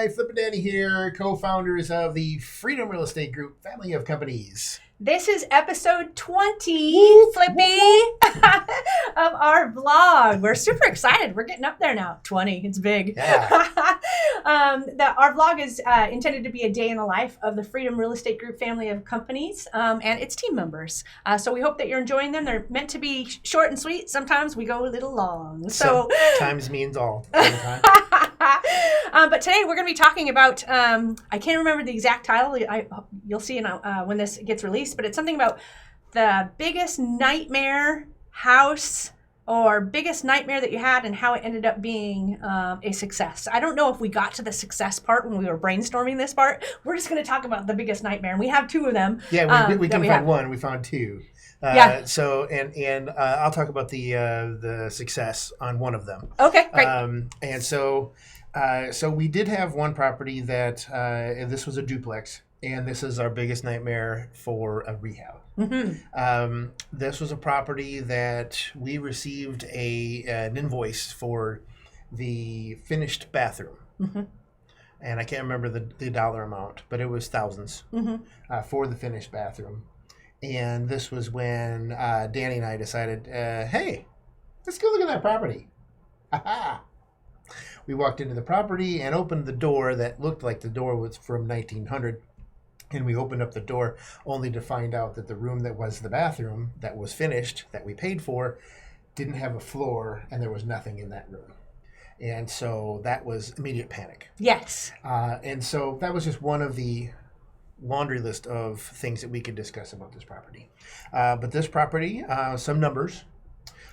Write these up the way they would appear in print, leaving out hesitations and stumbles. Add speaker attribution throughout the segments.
Speaker 1: Hi, Flip and Danny here, co-founders of the Freedom Real Estate Group family of companies.
Speaker 2: This is episode 20,
Speaker 1: Woo,
Speaker 2: Flippy,
Speaker 1: woo,
Speaker 2: of our vlog. We're super excited. We're getting up there now. 20, it's big.
Speaker 1: Yeah.
Speaker 2: Our vlog is intended to be a day in the life of the Freedom Real Estate Group family of companies and its team members. So we hope that you're enjoying them. They're meant to be short and sweet. Sometimes we go a little long. So
Speaker 1: Sometimes means all the time.
Speaker 2: but today we're going to be talking about, I can't remember the exact title. You'll see when this gets released, but it's something about the biggest nightmare house or biggest nightmare that you had and how it ended up being a success. I don't know if we got to the success part when we were brainstorming this part. We're just going to talk about the biggest nightmare, and we have two of them.
Speaker 1: Yeah, we couldn't find one. We found two.
Speaker 2: Yeah.
Speaker 1: So I'll talk about the success on one of them.
Speaker 2: Okay, great.
Speaker 1: And so we did have one property that this was a duplex, and this is our biggest nightmare for a rehab.
Speaker 2: Mm-hmm.
Speaker 1: This was a property that we received an invoice for the finished bathroom.
Speaker 2: Mm-hmm.
Speaker 1: And I can't remember the dollar amount, but it was thousands for the finished bathroom. And this was when Danny and I decided, hey, let's go look at that property. Aha! We walked into the property and opened the door that looked like the door was from 1900. And we opened up the door only to find out that the room that was the bathroom that was finished, that we paid for, didn't have a floor, and there was nothing in that room. And so that was immediate panic.
Speaker 2: Yes.
Speaker 1: And so that was just one of the laundry list of things that we could discuss about this property. But this property, some numbers.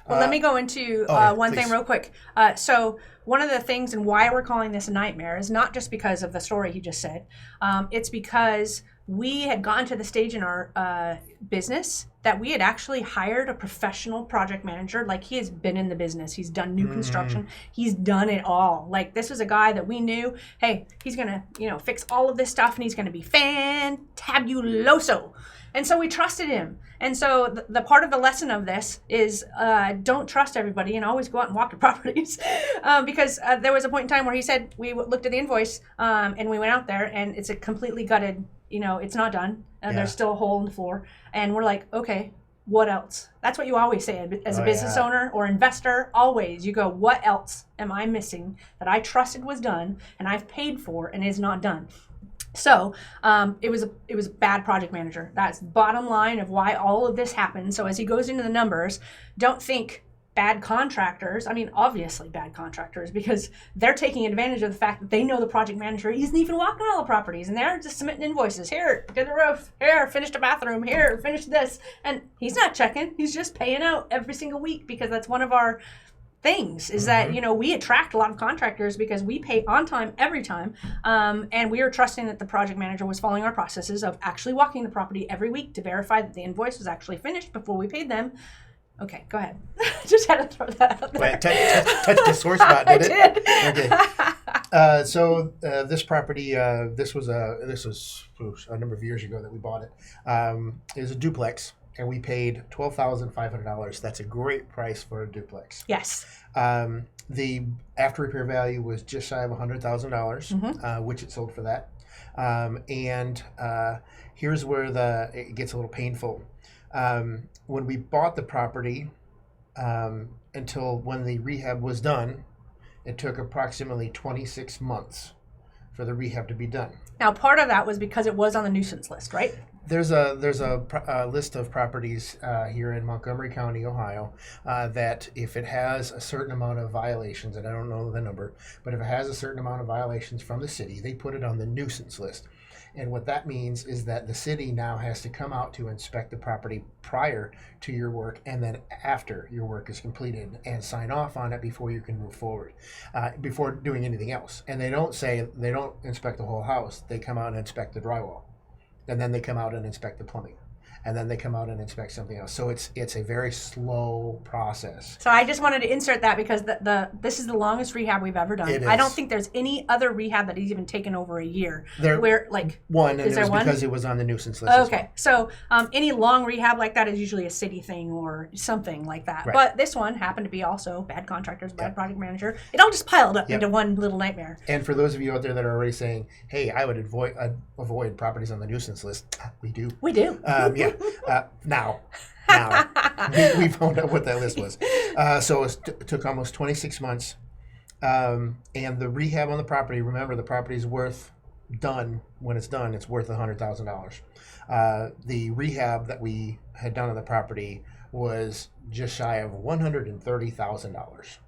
Speaker 2: Well, let me go into one thing real quick. So one of the things and why we're calling this a nightmare is not just because of the story he just said. It's because we had gotten to the stage in our business that we had actually hired a professional project manager. Like, he has been in the business. He's done new construction. He's done it all. Like, this was a guy that we knew, hey, he's going to, fix all of this stuff, and he's going to be fantabuloso. And so we trusted him. And so the part of the lesson of this is don't trust everybody and always go out and walk the properties. Because there was a point in time where he said, we looked at the invoice and we went out there and it's a completely gutted, it's not done. And there's still a hole in the floor. And we're like, okay, what else? That's what you always say as a business owner or investor. Always you go, what else am I missing that I trusted was done and I've paid for and is not done? So it was a bad project manager. That's the bottom line of why all of this happened. So as he goes into the numbers, don't think bad contractors. I mean, obviously bad contractors, because they're taking advantage of the fact that they know the project manager isn't even walking all the properties, and they're just submitting invoices. Here, did the roof. Here, finished a bathroom. Here, finished this. And he's not checking. He's just paying out every single week, because that's one of our things is that we attract a lot of contractors because we pay on time every time, and we are trusting that the project manager was following our processes of actually walking the property every week to verify that the invoice was actually finished before we paid them. Okay, go ahead. Just had to throw that out there.
Speaker 1: Wait, touch the sore spot, did it?
Speaker 2: Did.
Speaker 1: Okay. So this property, this was a number of years ago that we bought it. It was a duplex. And we paid $12,500. That's a great price for a duplex.
Speaker 2: Yes.
Speaker 1: The after repair value was just shy of $100,000, which it sold for that. And here's where it gets a little painful. When we bought the property, until when the rehab was done, it took approximately 26 months for the rehab to be done.
Speaker 2: Now, part of that was because it was on the nuisance list, right?
Speaker 1: There's a list of properties here in Montgomery County, Ohio, that if it has a certain amount of violations, and I don't know the number, but if it has a certain amount of violations from the city, they put it on the nuisance list. And what that means is that the city now has to come out to inspect the property prior to your work and then after your work is completed and sign off on it before you can move forward, before doing anything else. And they don't inspect the whole house. They come out and inspect the drywall. And then they come out and inspect the plumbing. and then they come out and inspect something else. So it's a very slow process.
Speaker 2: So I just wanted to insert that because this is the longest rehab we've ever done.
Speaker 1: It is.
Speaker 2: I don't think there's any other rehab that has even taken over a year.
Speaker 1: One, and it was because it was on the nuisance list.
Speaker 2: Okay, so any long rehab like that is usually a city thing or something like that.
Speaker 1: Right.
Speaker 2: But this one happened to be also bad contractors, bad project manager. It all just piled up into one little nightmare.
Speaker 1: And for those of you out there that are already saying, "Hey, I would avoid properties on the nuisance list," we do.
Speaker 2: We do.
Speaker 1: Now we found out what that list was. So it took almost 26 months. And the rehab on the property, remember, the property's when it's done, it's worth $100,000. The rehab that we had done on the property was just shy of $130,000.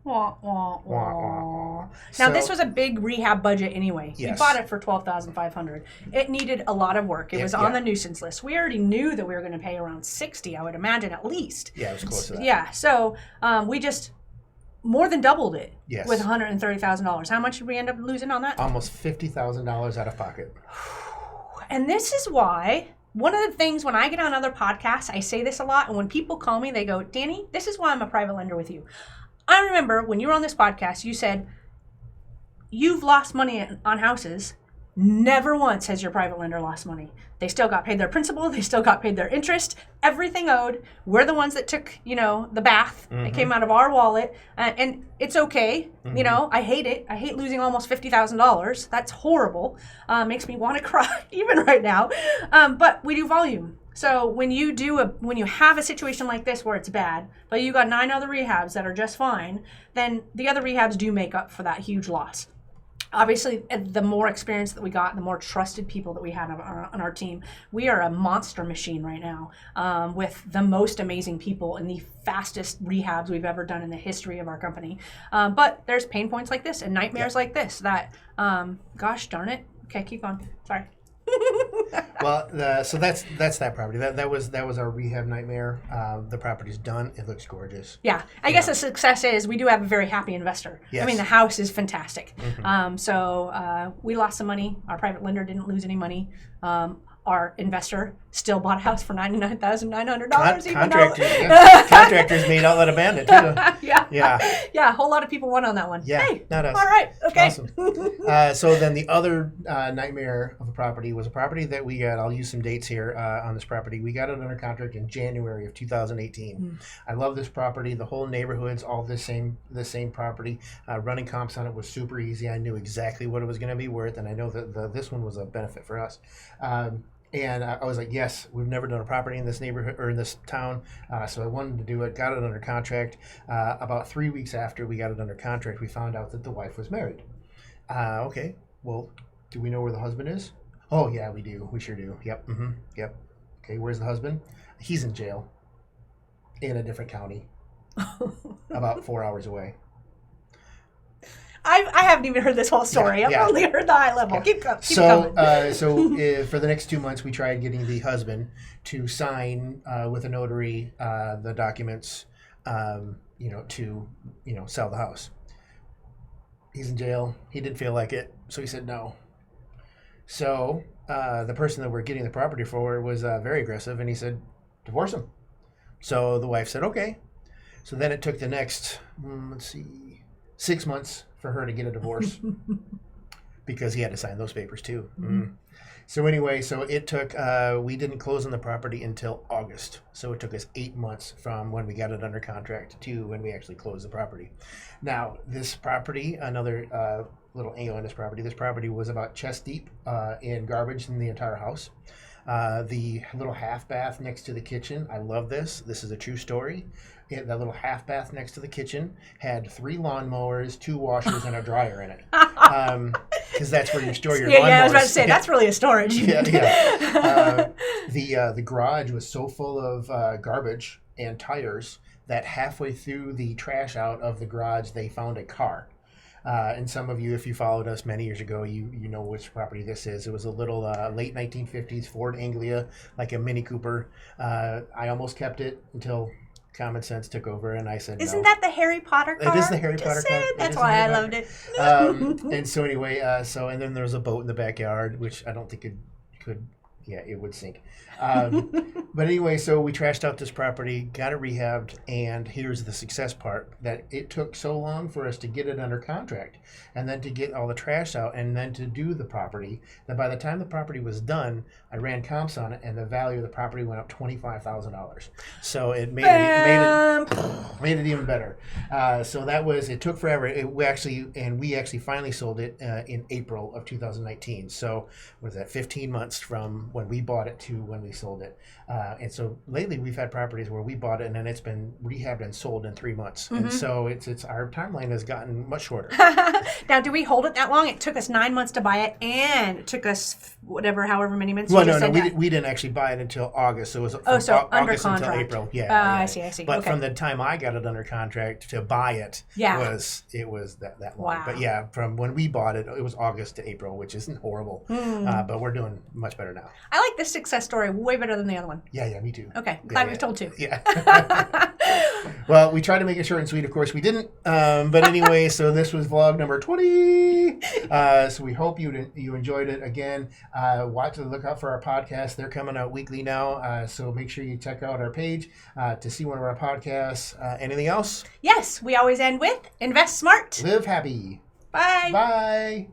Speaker 2: Wah, wah, wah. Now, this was a big rehab budget anyway.
Speaker 1: Yes.
Speaker 2: We bought it for $12,500. It needed a lot of work. It was on the nuisance list. We already knew that we were going to pay around $60,000, I would imagine, at least.
Speaker 1: Yeah, it was close to that.
Speaker 2: Yeah, so we just more than doubled it with $130,000. How much did we end up losing on that?
Speaker 1: Almost $50,000 out of pocket.
Speaker 2: And this is why... One of the things when I get on other podcasts, I say this a lot, and when people call me, they go, "Dani, this is why I'm a private lender with you." I remember when you were on this podcast, you said, "You've lost money on houses. Never once has your private lender lost money. They still got paid their principal. They still got paid their interest. Everything owed. We're the ones that took, the bath. It came out of our wallet. And it's okay. I hate it. I hate losing almost $50,000. That's horrible. Makes me want to cry even right now. But we do volume. So when you have a situation like this where it's bad, but you got 9 other rehabs that are just fine, then the other rehabs do make up for that huge loss. Obviously, the more experience that we got, the more trusted people that we had on our team. We are a monster machine right now with the most amazing people and the fastest rehabs we've ever done in the history of our company. But there's pain points like this and nightmares like this that, gosh darn it. Okay, keep on. Sorry.
Speaker 1: Well, so that's that property. That was our rehab nightmare. The property's done. It looks gorgeous.
Speaker 2: Yeah, I guess the success is we do have a very happy investor.
Speaker 1: Yes.
Speaker 2: I mean, the house is fantastic. So we lost some money. Our private lender didn't lose any money. Our investor still bought a house for $99,900.
Speaker 1: Contractors made Outlet Abandoned too.
Speaker 2: Yeah. A whole lot of people won on that one.
Speaker 1: Yeah,
Speaker 2: hey,
Speaker 1: not us.
Speaker 2: All right. Okay.
Speaker 1: Awesome. So then the other nightmare of a property was a property that we got. I'll use some dates here on this property. We got it under contract in January of 2018. I love this property. The whole neighborhood's all the same property. Running comps on it was super easy. I knew exactly what it was going to be worth, and I know that this one was a benefit for us. And I was like, yes, we've never done a property in this neighborhood or in this town. So I wanted to do it, got it under contract. About 3 weeks after we got it under contract, we found out that the wife was married. Okay, well, do we know where the husband is? Oh, yeah, we do. We sure do. Yep. Yep. Okay, where's the husband? He's in jail in a different county, about 4 hours away.
Speaker 2: I haven't even heard this whole story. I've only heard the high level. Keep coming.
Speaker 1: So for the next 2 months, we tried getting the husband to sign with a notary the documents, to sell the house. He's in jail. He didn't feel like it, so he said no. So the person that we're getting the property for was very aggressive, and he said, divorce him. So the wife said, okay. So then it took the next, 6 months for her to get a divorce because he had to sign those papers too. So anyway, it took, we didn't close on the property until August. So it took us 8 months from when we got it under contract to when we actually closed the property. Now, this property, another little angle on this property was about chest deep in garbage in the entire house. The little half bath next to the kitchen, I love this. This is a true story. That little half bath next to the kitchen had 3 lawnmowers, 2 washers, and a dryer in it. Because that's where you store your lawnmowers.
Speaker 2: Yeah, I was about to say, that's really a storage.
Speaker 1: The garage was so full of garbage and tires that halfway through the trash out of the garage, they found a car. And some of you, if you followed us many years ago, you know which property this is. It was a little late 1950s Ford Anglia, like a Mini Cooper. I almost kept it until common sense took over, and I said,
Speaker 2: Isn't that the Harry Potter car?
Speaker 1: It is the Harry Potter car.
Speaker 2: That's why I loved it.
Speaker 1: And so anyway, and then there was a boat in the backyard, which I don't think it could Yeah, it would sink. But anyway, so we trashed out this property, got it rehabbed, and here's the success part, that it took so long for us to get it under contract and then to get all the trash out and then to do the property that by the time the property was done, I ran comps on it and the value of the property went up $25,000. So it made it even better. So it took forever. We actually finally sold it in April of 2019. So was that 15 months from when we bought it to when we sold it. And so lately we've had properties where we bought it and then it's been rehabbed and sold in 3 months. And so it's our timeline has gotten much shorter.
Speaker 2: Now, do we hold it that long? It took us 9 months to buy it, and it took us however many months.
Speaker 1: Well, we didn't actually buy it until August. So it was from
Speaker 2: under
Speaker 1: August
Speaker 2: contract.
Speaker 1: until April. Yeah,
Speaker 2: I see.
Speaker 1: But
Speaker 2: okay.
Speaker 1: from the time I got it under contract to buy it, it was that long.
Speaker 2: Wow.
Speaker 1: But yeah, from when we bought it, it was August to April, which isn't horrible. But we're doing much better now.
Speaker 2: I like this success story way better than the other one.
Speaker 1: Yeah, me too.
Speaker 2: Okay, glad we've told two.
Speaker 1: Yeah. Well, we tried to make it short and sweet. Of course, we didn't. But anyway, so this was vlog number 20. So we hope you enjoyed it. Again, look out for our podcast. They're coming out weekly now. So make sure you check out our page to see one of our podcasts. Anything else?
Speaker 2: Yes, we always end with invest smart.
Speaker 1: Live happy.
Speaker 2: Bye.
Speaker 1: Bye.